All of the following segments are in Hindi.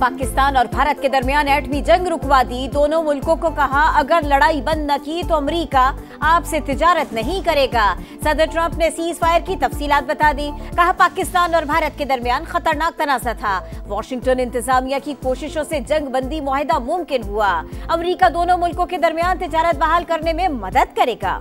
पाकिस्तान और भारत के दरमियान एटमी जंग रुकवा दी। दोनों मुल्कों को कहा अगर लड़ाई बंद न की तो अमेरिका आपसे तिजारत नहीं करेगा। सदर ट्रंप ने सीज फायर की तफसीलात बता दी। कहा पाकिस्तान और भारत के दरमियान खतरनाक तनाज़ा था। वॉशिंगटन इंतजामिया की कोशिशों से जंग बंदी मुआहिदा मुमकिन हुआ। अमेरिका दोनों मुल्कों के दरमियान तिजारत बहाल करने में मदद करेगा।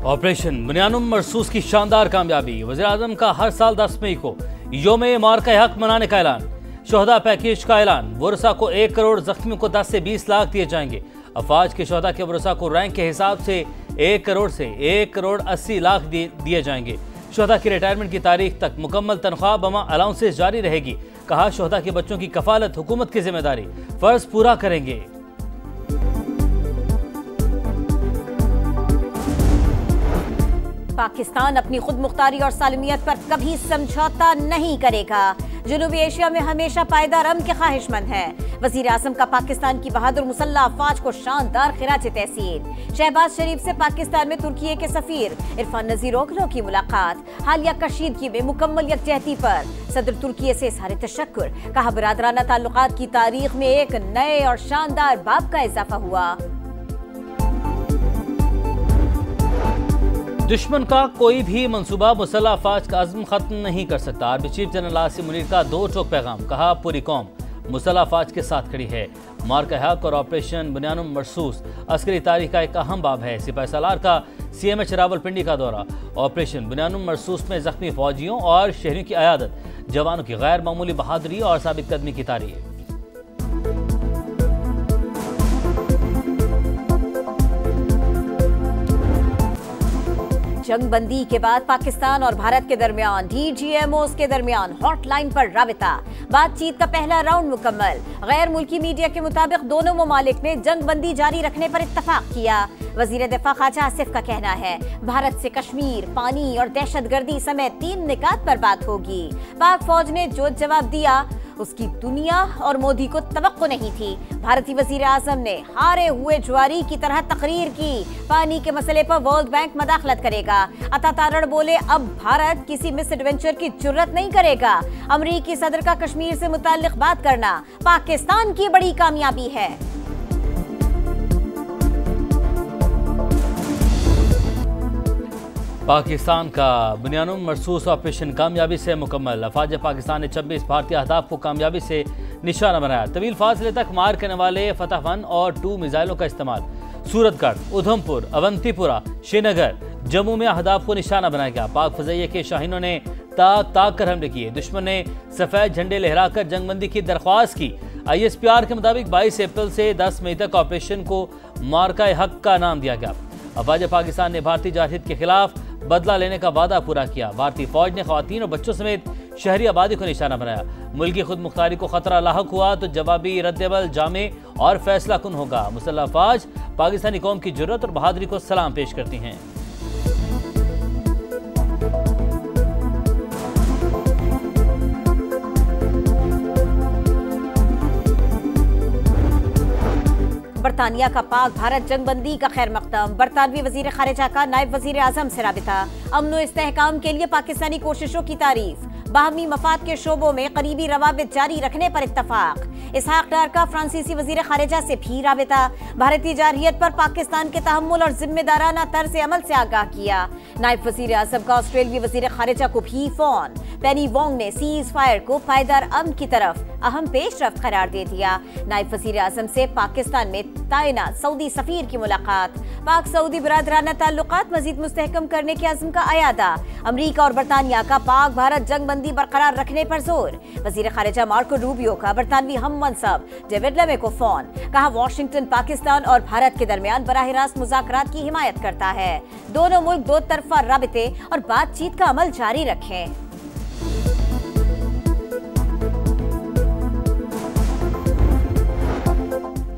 ऑपरेशन बुनियानुम मरसूस की शानदार कामयाबी। वज़ीर-ए-आज़म का हर साल 10 मई को योम मार्का-ए-हक मनाने का ऐलान। शोहदा पैकेज का ऐलान। वरसा को 1 करोड़, जख्मियों को 10 से 20 लाख दिए जाएंगे। अफवाज के शोहदा के वरसा को रैंक के हिसाब से 1 करोड़ से 1 करोड़ 80 लाख दिए जाएंगे। शोहदा की रिटायरमेंट की तारीख तक मुकम्मल तनख्वाह बमा अलाउंसेस जारी रहेगी। कहा शोहदा के बच्चों की कफालत हुकूमत की जिम्मेदारी, फर्ज पूरा करेंगे। पाकिस्तान अपनी खुद मुख्तारी और सालमियत पर कभी समझौता नहीं करेगा। जनूबी एशिया में हमेशा पायदार अमन के ख्वाहिशमंद है। वजीर आज़म का पाकिस्तान की बहादुर मुसल्लह अफवाज को शानदार खिराज तहसीन। शहबाज शरीफ से पाकिस्तान में तुर्की के सफीर इरफान नज़ीर ओगलो की मुलाकात। हालिया कशीदगी में मुकम्मल यकजहती पर सदर तुर्की से इज़हार तशक्कुर। कहा बरादराना ताल्लुकात की तारीख में एक नए और शानदार बाब का इजाफा हुआ। दुश्मन का कोई भी मंसूबा मुसल्लह अफवाज का अज़्म खत्म नहीं कर सकता। Army chief general Asim Munir का 2 टोक पैगाम। कहा पूरी कौम मुसल्लह अफवाज के साथ खड़ी है। मार्का-ए-हक और ऑपरेशन बुनियानुम मरसूस अस्करी तारीख का एक अहम बाब है। सिपाही सालार का CMH रावलपिंडी का दौरा। ऑपरेशन बुनियानुम मरसूस में जख्मी फौजियों और शहरियों की अयादत। जवानों की गैर मामूली बहादुरी और साबित कदमी की तारीफ। जंग बंदी के बाद पाकिस्तान और भारत के दरमियान DGMOs के दरमियान हॉटलाइन पर राबिता। बातचीत का पहला राउंड मुकम्मल। गैर मुल्की मीडिया के मुताबिक दोनों ममालिक ने जंग बंदी जारी रखने पर इत्तफाक किया। वजीर दिफा ख्वाजा आसिफ का कहना है भारत से कश्मीर, पानी और दहशतगर्दी समेत 3 निकात पर बात होगी। पाक फौज ने जो जवाब दिया उसकी दुनिया और मोदी को तवक्को नहीं थी। भारतीय वजीर आज़म ने हारे हुए जुआरी की तरह तकरीर की। पानी के मसले पर वर्ल्ड बैंक मदाखलत करेगा। अता तारड़ बोले अब भारत किसी मिस एडवेंचर की जुर्रत नहीं करेगा। अमरीकी सदर का कश्मीर से मुताल्लिक बात करना पाकिस्तान की बड़ी कामयाबी है। पाकिस्तान का बुनियानुम मरसूस ऑपरेशन कामयाबी से मुकम्मल। अफवाज पाकिस्तान ने 26 भारतीय अहदाफ को कामयाबी से निशाना बनाया। तवील फासले तक मार करने वाले फतह 1 और 2 मिसाइलों का इस्तेमाल। सूरतगढ़, उधमपुर, अवंतीपुरा, श्रीनगर, जम्मू में अहदाफ को निशाना बनाया गया। पाक फज़ैया के शाहीनों ने ताक कर हमले किए। दुश्मन ने सफ़ेद झंडे लहराकर जंगबंदी की दरख्वास्त की। ISPR के मुताबिक 22 अप्रैल से 10 मई तक ऑपरेशन को मार्का-ए-हक का नाम दिया गया। अफवाज पाकिस्तान ने भारतीय जारहियत के खिलाफ बदला लेने का वादा पूरा किया। भारतीय फौज ने खवातीन और बच्चों समेत शहरी आबादी को निशाना बनाया। मुल्क की खुद मुख्तारी को खतरा लाहक हुआ तो जवाबी रद्देबल जामे और फैसला कुन होगा। मुसल्लह अफवाज पाकिस्तानी कौम की जुर्रत और बहादुरी को सलाम पेश करती हैं। बरतानिया का पाक भारत जंगबंदी का खैर मकदम। बरतानवी वजीर खारिजा का नायब वजीर आजम से राबिता। अमन व इस्तेहकाम के लिए पाकिस्तानी कोशिशों की तारीफ। बाहमी मफाद के शोबों में करीबी रवाबित जारी रखने पर इत्तफाक। इसहाक डार का फ्रांसीसी वजीर खारिजा से भी राबिता। भारतीय जारहियत पर पाकिस्तान के तहम्मुल और जिम्मेदाराना तर्ज अमल से आगाह किया। नायब वजीर आजम का ऑस्ट्रेलियाई वजीर खारिजा को भी फोन। पेनी वोंग ने सीज फायर को पायदार अमन की तरफ अहम पेशरफ्त करार दे दिया। नायब वजीर आजम से पाकिस्तान में तैनात सऊदी सफीर की मुलाकात। पाक सऊदी बरादराना ताल्लुकात मजीद मुस्तहकम करने के अज़्म का अयादा। अमरीका और बरतानिया का पाक भारत जंग बंदी बरकरार रखने पर जोर। वजीर खारिजा मार्को रूबियो का बरतानवी हम मनसब डेविड लमे को फोन। कहा वॉशिंगटन पाकिस्तान और भारत के दरमियान बराह रास्त मुज़ाकरात की हिमायत करता है। दोनों मुल्क 2 तरफा राबिते और बातचीत का अमल जारी रखें।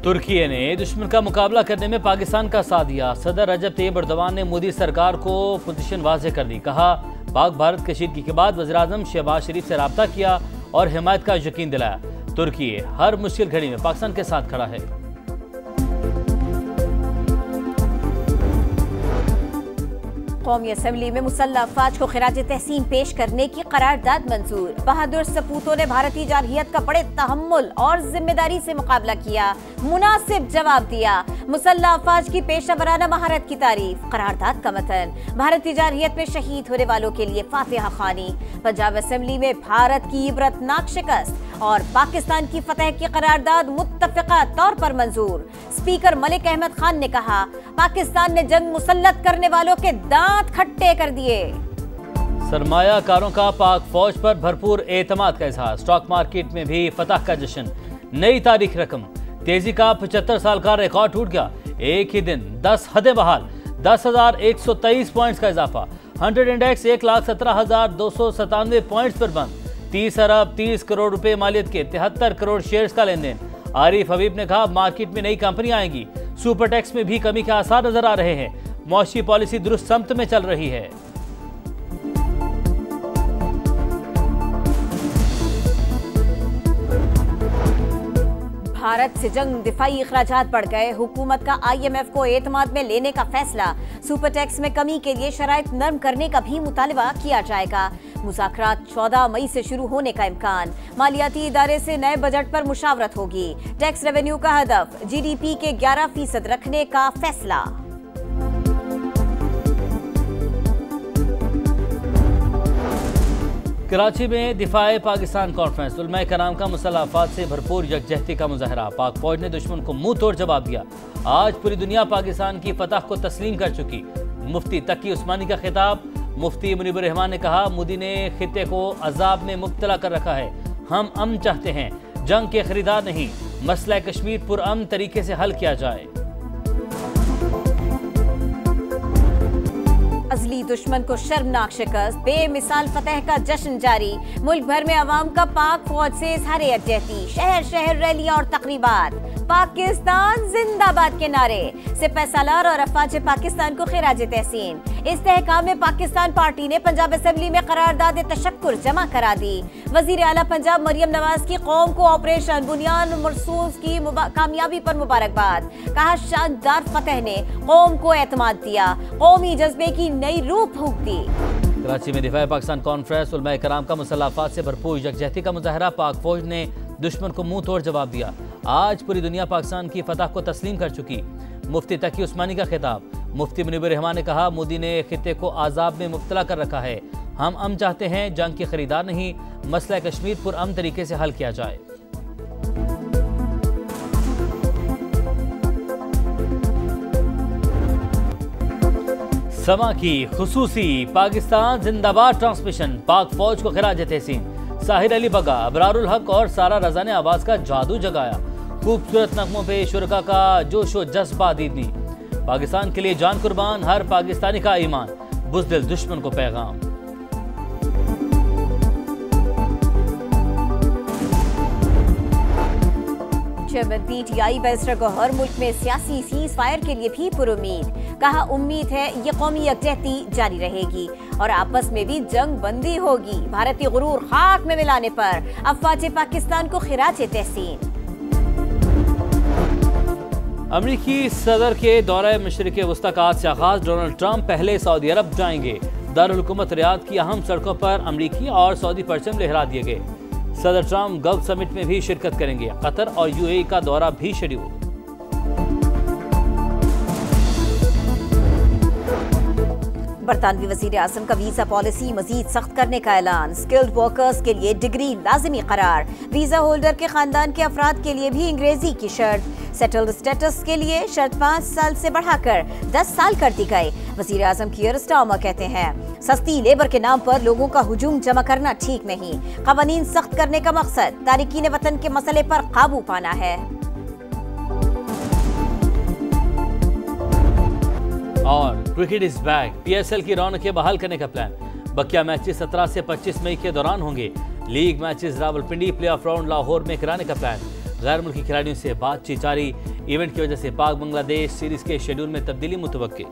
तुर्की ने दुश्मन का मुकाबला करने में पाकिस्तान का साथ दिया। सदर रजब तैयब एर्दोगान ने मोदी सरकार को पोजीशन वाज़ेह कर दी। कहा पाक भारत कशीदगी के बाद वज़ीर-ए-आज़म शहबाज शरीफ से राब्ता किया और हिमायत का यकीन दिलाया। तुर्की हर मुश्किल घड़ी में पाकिस्तान के साथ खड़ा है। कौमी असम्बली में मुसल्लह अफवाज को खिराज तहसीन पेश करने की करारदाद मंजूर। बहादुर सपूतों ने भारतीय जारहियत का बड़े तहम्मुल और जिम्मेदारी से मुकाबला किया, मुनासिब जवाब दिया। मुसल्लह अफवाज की पेशा वराना महारत की तारीफ। करारदाद का मतन, भारतीय जारहियत में शहीद होने वालों के लिए फातिहा खानी। पंजाब असम्बली में भारत की इबरतनाक शिकस्त और पाकिस्तान की फतह की करारदाद मुत्तफिका तौर पर मंजूर। स्पीकर मलिक अहमद खान ने कहा, पाकिस्तान ने जंग मुसल्लत करने वालों के दांत खट्टे कर दिए। सरमायाकारों का पाक फौज पर भरपूर एतमाद का इजहार। स्टॉक मार्केट में भी फतह का जश्न, नई तारीख रकम। तेजी का 75 साल का रिकॉर्ड टूट गया। एक ही दिन 10 हदें बहाल, 10,123 पॉइंट्स का इजाफा। 100 इंडेक्स 1,17,297 पॉइंट्स पर बंद। 30 अरब 30 करोड़ रुपए मालियत के 73 करोड़ शेयर्स का लेन देन। आरिफ हबीब ने कहा, मार्केट में नई कंपनियां आएंगी। सुपर टैक्स में भी कमी के आसार नजर आ रहे हैं। मौशी पॉलिसी दुरुस्त समत में चल रही है। भारत से जंग दिफाई अखराजात बढ़ गए। हुकूमत का IMF को एतमाद में लेने का फैसला। सुपर टैक्स में कमी के लिए शराइत नरम करने का भी मुतालबा किया जाएगा। मुज़ाकरात 14 मई से शुरू होने का इम्कान। मालियाती इदारे से नए बजट पर मुशावरत होगी। टैक्स रेवेन्यू का हदफ GDP के 11% रखने का फैसला। कराची में दिफाए पाकिस्तान कॉन्फ्रेंस। उलमाए कराम का मुसल्लह अफवाज से भरपूर यकजहती का मुजाहरा। पाक फौज ने दुश्मन को मुंह तोड़ जवाब दिया। आज पूरी दुनिया पाकिस्तान की फतह को तस्लीम कर चुकी। मुफ्ती तकी उस्मानी का खिताब। मुफ्ती मुनीबुर रहमान ने कहा, मोदी ने खित्ते को अजाब में मुब्तला कर रखा है। हम अमन चाहते हैं, जंग के खरीदार नहीं। मसला कश्मीर पुरअमन तरीके से हल किया जाए। अजली दुश्मन को शर्मनाक शिकस्त, बेमिसाल फतह का जश्न जारी। मुल्क भर में अवाम का पाक फौज से इजहार यकजहती। शहर शहर रैलियां और तकरीबात। पाकिस्तान जिंदाबाद के नारे। सिपह सालार और अफवाज पाकिस्तान को खिराज तहसीन। इस्तेहकाम में पाकिस्तान पार्टी ने पंजाब असम्बली में करारदाद तशक्कुर जमा करा दी। वजीर आला पंजाब मरियम नवाज की कौम को ऑपरेशन बुनियाद मरसूस की कामयाबी पर मुबारकबाद। कहा, शानदार फतह ने कौम को एतमाद दिया, कौमी जज्बे की नई रूह फूंक दी। कराची में दिफाए पाकिस्तान कॉन्फ्रेंस। उलमाए कराम का मुसल्लह अफवाज से भरपूर यकजहती का मुजाहरा। पाक फौज ने दुश्मन को मुंह तोड़ जवाब दिया। आज पूरी दुनिया पाकिस्तान की फतह को तस्लीम कर चुकी। मुफ्ती तकी उस्मानी का खिताब। मुफ्ती मुनीबुर रहमान ने कहा, मोदी ने खित्ते को आजाब में मुब्तला कर रखा है। हम अमन चाहते हैं, जंग के खरीदार नहीं। मसला कश्मीर पुरअमन तरीके से हल किया जाए। समा की खुसूसी पाकिस्तान जिंदाबाद ट्रांसमिशन। पाक फौज को खिराज तहसीन। साहिर अली बगा, अबरारुल हक और सारा रजा ने आवाज का जादू जगाया। खूबसूरत नगमों पे शुरका का जोशो जज्बा दीदनी। पाकिस्तान के लिए जान कुर्बान, हर पाकिस्तानी का ईमान। बुज़दिल दुश्मन को पैगाम। चेयरमैन PTI बैरिस्टर गौहर मुल्क में सियासी सीज फायर के लिए भी पुरुमीद। कहा, उम्मीद है ये कौमी यकजहती जारी रहेगी और आपस में भी जंग बंदी होगी। भारतीय गुरूर खाक में मिलाने पर अफवाज पाकिस्तान को खिराज तहसीन। अमरीकी सदर के दौरे मशरिक़ वस्ता का आज से आगाज। डोनाल्ड ट्रंप पहले सऊदी अरब जाएंगे। दारुल हुकूमत रियाद की अहम सड़कों पर अमरीकी और सऊदी परचम लहरा दिए गए। सदर ट्रंप गल्फ समिट में भी शिरकत करेंगे। कतर और UAE का दौरा भी शेड्यूल। बरतानवी वजीर आज़म का वीजा पॉलिसी मजीद सख्त करने का ऐलान। स्किल्ड वर्कर्स के लिए डिग्री लाजिमी करार। वीजा होल्डर के खानदान के अफराद के लिए भी अंग्रेजी की शर्त। सेटल्ड स्टेटस के लिए शर्त 5 साल से बढ़ाकर 10 साल कर दी गई। वजीर आज़म कीयर स्टार्मर कहते हैं, सस्ती लेबर के नाम पर लोगों का हुजूम जमा करना ठीक नहीं। क़वानीन सख्त करने का मकसद तारिकीन वतन के मसले पर काबू पाना है। और क्रिकेट इज बैक। PSL की रौनकें बहाल करने का प्लान। बकिया मैचेस 17 से 25 मई के दौरान होंगे। League matches Rawalpindi, playoff round Lahore में कराने का प्लान। गैर मुल्की खिलाड़ियों से बातचीत जारी। इवेंट की वजह से पाक बांग्लादेश सीरीज के शेड्यूल में तब्दीली मुतवक्की।